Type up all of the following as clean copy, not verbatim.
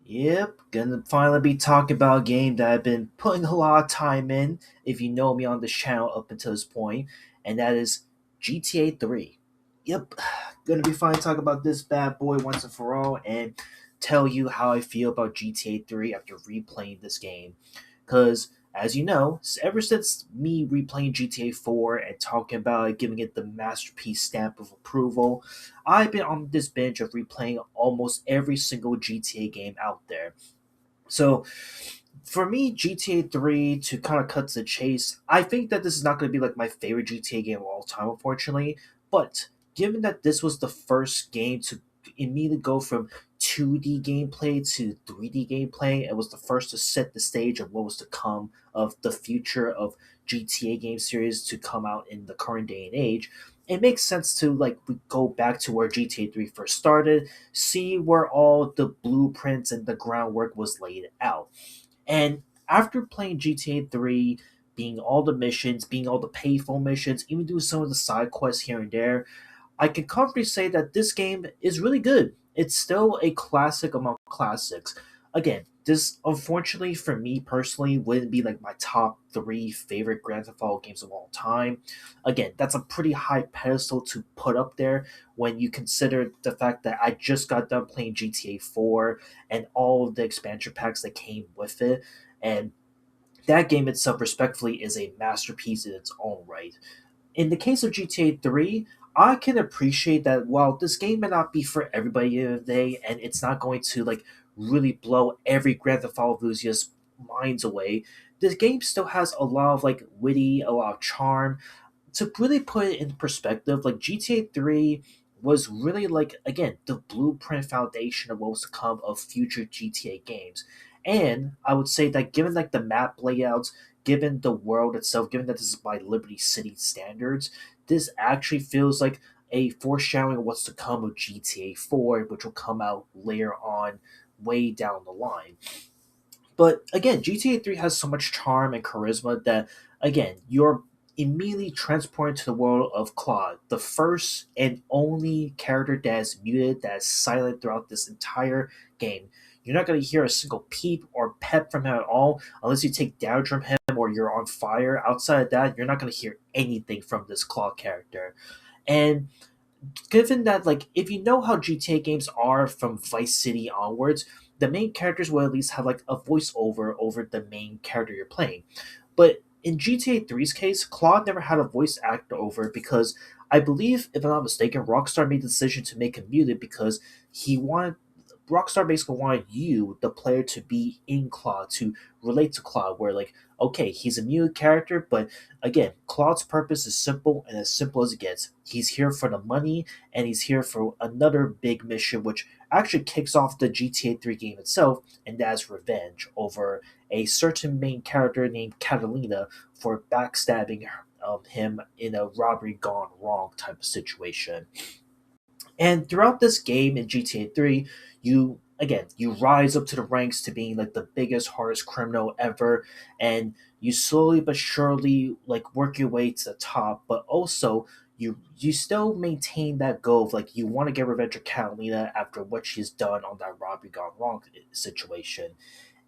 Yep, gonna finally be talking about a game that I've been putting a lot of time in, if you know me on this channel up until this point, and that is GTA 3. Yep, gonna be finally talking about this bad boy once and for all and tell you how I feel about GTA 3 after replaying this game. Because, as you know, ever since me replaying GTA 4 and talking about it, giving it the masterpiece stamp of approval, I've been on this binge of replaying almost every single GTA game out there. So, for me, GTA 3, to kind of cut to the chase, I think that this is not going to be like my favorite GTA game of all time, unfortunately. But given that this was the first game to immediately go from 2D gameplay to 3D gameplay, it was the first to set the stage of what was to come of the future of GTA game series to come out in the current day and age. It makes sense to like we go back to where GTA 3 first started, see where all the blueprints and the groundwork was laid out. And after playing GTA 3, being all the missions, being all the payphone missions, even doing some of the side quests here and there, I can comfortably say that this game is really good. It's still a classic among classics. Again, this unfortunately for me personally wouldn't be like my top three favorite Grand Theft Auto games of all time. Again, that's a pretty high pedestal to put up there when you consider the fact that I just got done playing GTA 4 and all of the expansion packs that came with it. And that game itself, respectfully, is a masterpiece in its own right. In the case of GTA 3, I can appreciate that while this game may not be for everybody in the day and it's not going to like really blow every Grand Theft Auto enthusiast's minds away, this game still has a lot of like witty, a lot of charm. To really put it in perspective, like GTA 3 was really like again the blueprint foundation of what was to come of future GTA games. And I would say that given like the map layouts, given the world itself, given that this is by Liberty City standards, this actually feels like a foreshadowing of what's to come of GTA 4, which will come out later on, way down the line. But again, GTA 3 has so much charm and charisma that, again, you're immediately transported to the world of Claude, the first and only character that is muted, that is silent throughout this entire game. You're not going to hear a single peep or pep from him at all unless you take damage from him or you're on fire. Outside of that, you're not going to hear anything from this Claude character. And given that like if you know how GTA games are from Vice City onwards, the main characters will at least have like a voiceover over the main character you're playing. But in GTA 3's case, Claude never had a voice actor over it because I believe, if I'm not mistaken, Rockstar made the decision to make him muted because he wanted Rockstar basically wanted you, the player, to be in Claude, to relate to Claude, where like, okay, he's a muted character, but again, Claude's purpose is simple and as simple as it gets. He's here for the money and he's here for another big mission which actually kicks off the GTA 3 game itself, and that's revenge over a certain main character named Catalina for backstabbing him in a robbery gone wrong type of situation. And throughout this game in GTA 3, you rise up to the ranks to being like the biggest, hardest criminal ever, and you slowly but surely like work your way to the top, but also you still maintain that goal of like you want to get revenge on Catalina after what she's done on that robbery gone wrong situation.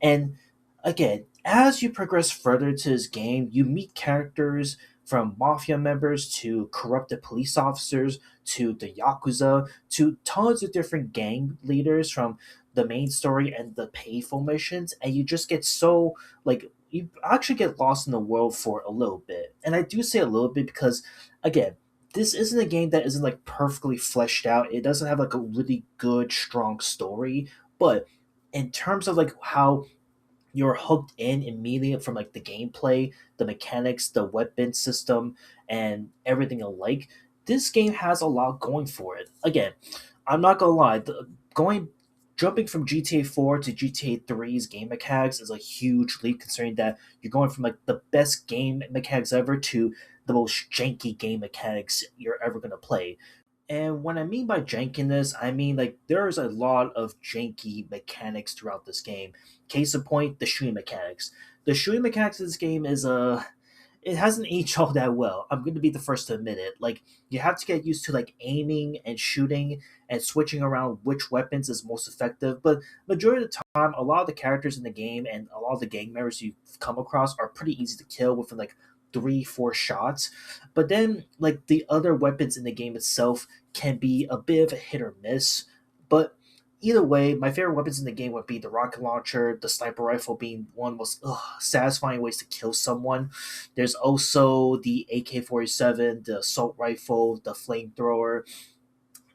And again, as you progress further into this game, you meet characters from mafia members to corrupted police officers to the Yakuza to tons of different gang leaders from the main story and the payful missions, and you just get so like you actually get lost in the world for a little bit. And I do say a little bit because again, this isn't a game that isn't like perfectly fleshed out. It doesn't have like a really good, strong story, but in terms of like how you're hooked in immediately from like the gameplay, the mechanics, the weapon system, and everything alike. This game has a lot going for it. Again, I'm not gonna lie, going jumping from GTA 4 to GTA 3's game mechanics is a huge leap considering that you're going from like the best game mechanics ever to the most janky game mechanics you're ever gonna play. And what I mean by jankiness, I mean like there's a lot of janky mechanics throughout this game. Case in point, the shooting mechanics. The shooting mechanics of this game is it hasn't aged all that well. I'm going to be the first to admit it. Like you have to get used to like aiming and shooting and switching around which weapons is most effective. But majority of the time, a lot of the characters in the game and a lot of the gang members you come across are pretty easy to kill within like 3 4 shots. But then like the other weapons in the game itself can be a bit of a hit or miss. But either way, my favorite weapons in the game would be the rocket launcher, the sniper rifle being one of the most satisfying ways to kill someone. There's also the AK-47, the assault rifle, the flamethrower,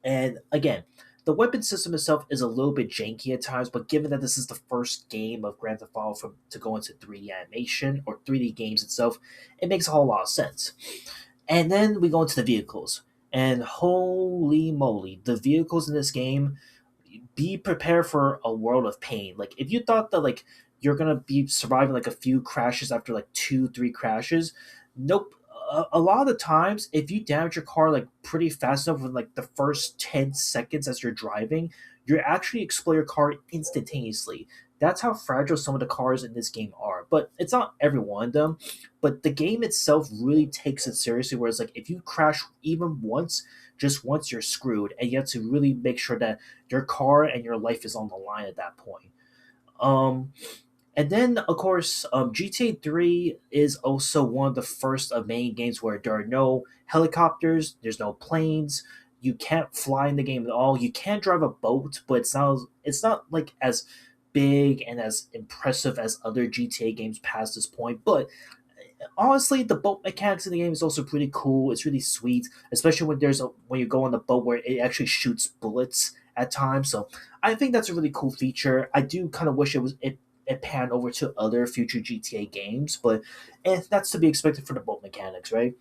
and again, the weapon system itself is a little bit janky at times, but given that this is the first game of Grand Theft Auto to go into 3D animation or 3D games itself, it makes a whole lot of sense. And then we go into the vehicles. And holy moly, the vehicles in this game, be prepared for a world of pain. Like if you thought that like you're gonna be surviving like a few crashes after like 2 3 crashes, nope. A lot of the times, if you damage your car like pretty fast enough in like the first 10 seconds as you're driving, you actually explode your car instantaneously. That's how fragile some of the cars in this game are. But it's not every one of them. But the game itself really takes it seriously. Whereas like if you crash even once, just once you're screwed, and you have to really make sure that your car and your life is on the line at that point. Um, and then, of course, GTA 3 is also one of the first of many games where there are no helicopters, there's no planes, you can't fly in the game at all. You can drive a boat, but it's not like as big and as impressive as other GTA games past this point. But honestly, the boat mechanics in the game is also pretty cool. It's really sweet, especially when you go on the boat where it actually shoots bullets at times. So I think that's a really cool feature. I do kind of wish it panned over to other future GTA games, but that's to be expected for the boat mechanics, right?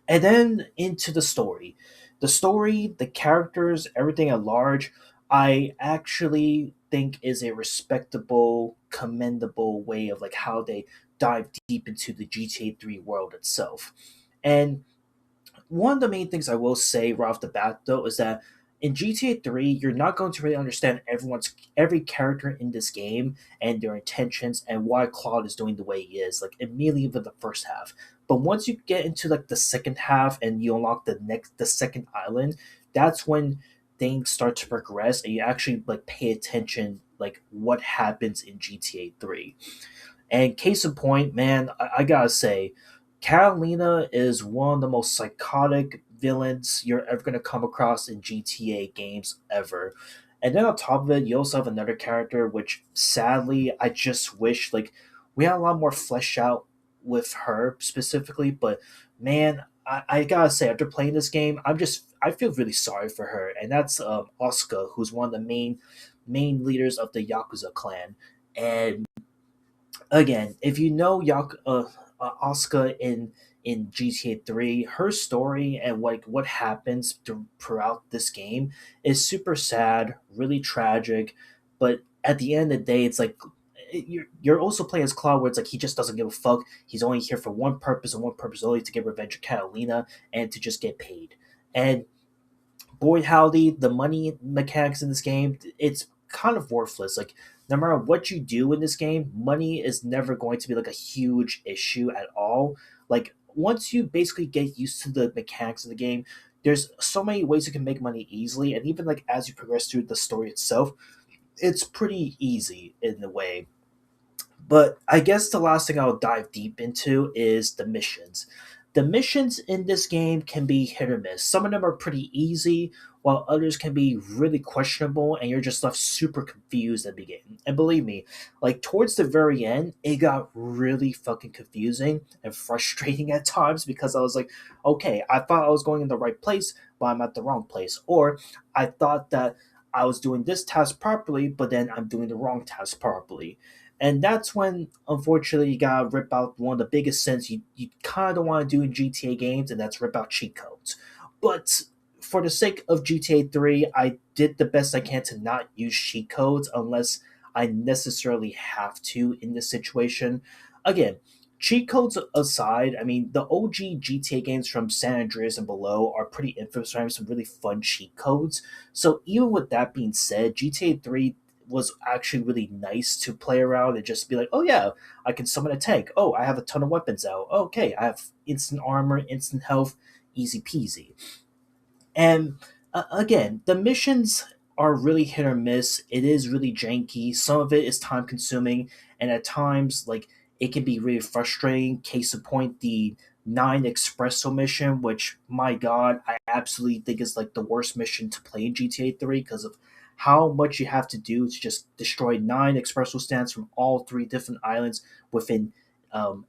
And then into the story, the characters, everything at large. I actually think is a respectable, commendable way of like how they dive deep into the GTA 3 world itself. And one of the main things I will say right off the bat though is that in GTA 3, you're not going to really understand every character in this game and their intentions and why Claude is doing the way he is, like immediately with the first half. But once you get into like the second half and you unlock the second island, that's when things start to progress and you actually like pay attention like what happens in GTA 3. And case in point, man, I gotta say, Catalina is one of the most psychotic villains you're ever gonna come across in GTA games ever. And then on top of it, you also have another character which sadly I just wish like we had a lot more flesh out with her specifically, but man, I gotta say after playing this game, I feel really sorry for her, and that's Oscar, who's one of the main leaders of the Yakuza clan. And again, if you know Asuka in GTA 3, her story and like what happens throughout this game is super sad, really tragic, but at the end of the day, it's like you're also playing as Cloud, where it's like he just doesn't give a fuck. He's only here for one purpose and one purpose only, to get revenge of Catalina and to just get paid. And boy howdy, the money mechanics in this game, it's kind of worthless. Like no matter what you do in this game, money is never going to be like a huge issue at all. Like once you basically get used to the mechanics of the game, there's so many ways you can make money easily, and even like as you progress through the story itself, it's pretty easy in a way. But I guess the last thing I'll dive deep into is the missions. The missions in this game can be hit or miss. Some of them are pretty easy, while others can be really questionable, and you're just left super confused at the beginning. And believe me, like towards the very end, it got really fucking confusing and frustrating at times because I was like, okay, I thought I was going in the right place, but I'm at the wrong place. Or I thought that I was doing this task properly, but then I'm doing the wrong task properly. And that's when, unfortunately, you gotta rip out one of the biggest sins you kind of don't want to do in GTA games, and that's rip out cheat codes. But for the sake of GTA 3, I did the best I can to not use cheat codes unless I necessarily have to in this situation. Again, cheat codes aside, I mean, the OG GTA games from San Andreas and below are pretty infamous for having some really fun cheat codes. So even with that being said, GTA 3 was actually really nice to play around and just be like, oh yeah, I can summon a tank. Oh, I have a ton of weapons out. Okay, I have instant armor, instant health, easy peasy. And Again, the missions are really hit or miss. It is really janky. Some of it is time consuming, and at times, like it can be really frustrating. Case in point, the nine espresso mission, which my god, I absolutely think is like the worst mission to play in GTA 3 because of how much you have to do to just destroy nine espresso stands from all three different islands within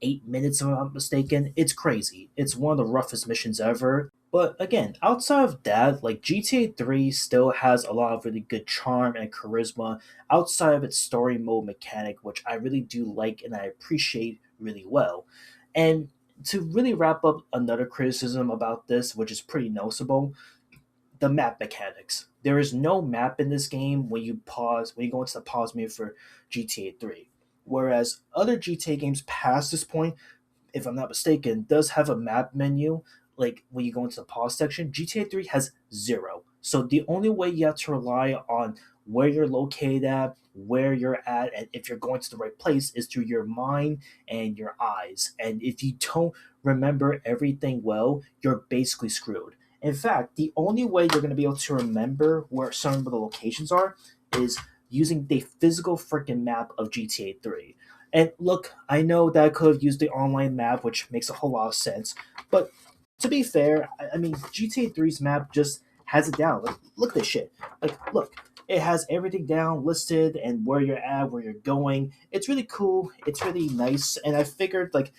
8 minutes, if I'm not mistaken. It's crazy. It's one of the roughest missions ever. But again, outside of that, like GTA 3 still has a lot of really good charm and charisma outside of its story mode mechanic, which I really do like and I appreciate really well. And to really wrap up another criticism about this, which is pretty noticeable, the map mechanics. There is no map in this game when you go into the pause menu for GTA 3. Whereas other GTA games past this point, if I'm not mistaken, does have a map menu. Like when you go into the pause section, GTA 3 has zero. So the only way you have to rely on where you're located at, where you're at, and if you're going to the right place is through your mind and your eyes. And if you don't remember everything well, you're basically screwed. In fact, the only way you're going to be able to remember where some of the locations are is using the physical freaking map of GTA 3. And look, I know that I could have used the online map, which makes a whole lot of sense. But to be fair, I mean, GTA 3's map just has it down. Like, look at this shit. Like, look, it has everything down, listed, and where you're at, where you're going. It's really cool. It's really nice. And I figured, like,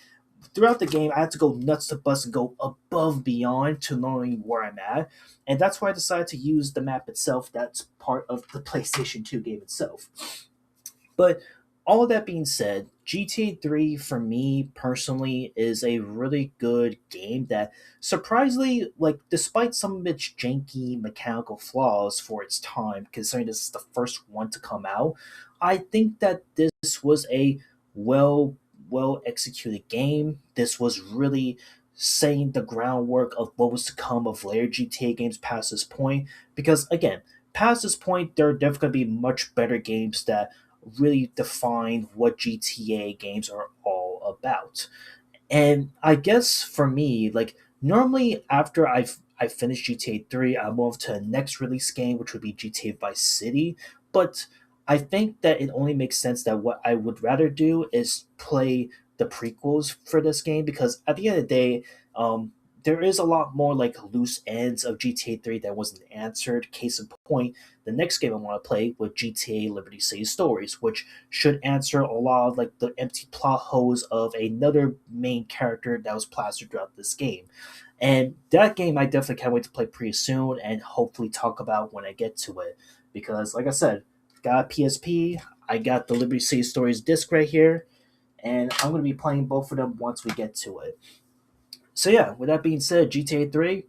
throughout the game, I had to go nuts to bust and go above beyond to knowing where I'm at. And that's why I decided to use the map itself. That's part of the PlayStation 2 game itself. But all of that being said, GTA 3 for me personally is a really good game that surprisingly, like, despite some of its janky mechanical flaws for its time, considering this is the first one to come out, I think that this was a well well executed game. This was really setting the groundwork of what was to come of later GTA games past this point. Because again, past this point, there are definitely going to be much better games that really define what GTA games are all about. And I guess for me, like normally after I finish GTA 3, I move to the next release game, which would be GTA Vice City. But I think that it only makes sense that what I would rather do is play the prequels for this game because at the end of the day, there is a lot more like loose ends of GTA 3 that wasn't answered. Case in point, the next game I want to play with GTA Liberty City Stories, which should answer a lot of like the empty plot holes of another main character that was plastered throughout this game. And that game I definitely can't wait to play pretty soon and hopefully talk about when I get to it. Because like I said, got a PSP, I got the Liberty City Stories disc right here, and I'm gonna be playing both of them once we get to it. So yeah, with that being said, GTA 3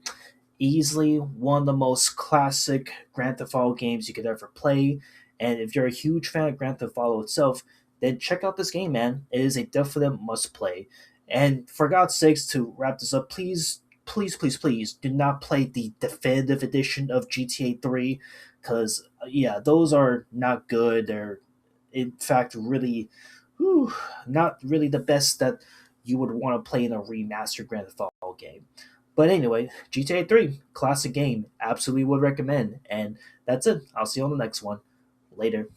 easily one of the most classic Grand Theft Auto games you could ever play. And if you're a huge fan of Grand Theft Auto itself, then check out this game, man. It is a definite must play. And for God's sakes, to wrap this up, please do not play the definitive edition of GTA 3 because, yeah, those are not good. They're, in fact, really, whew, not really the best that you would want to play in a remastered Grand Theft Auto game. But anyway, GTA 3, classic game. Absolutely would recommend. And that's it. I'll see you on the next one. Later.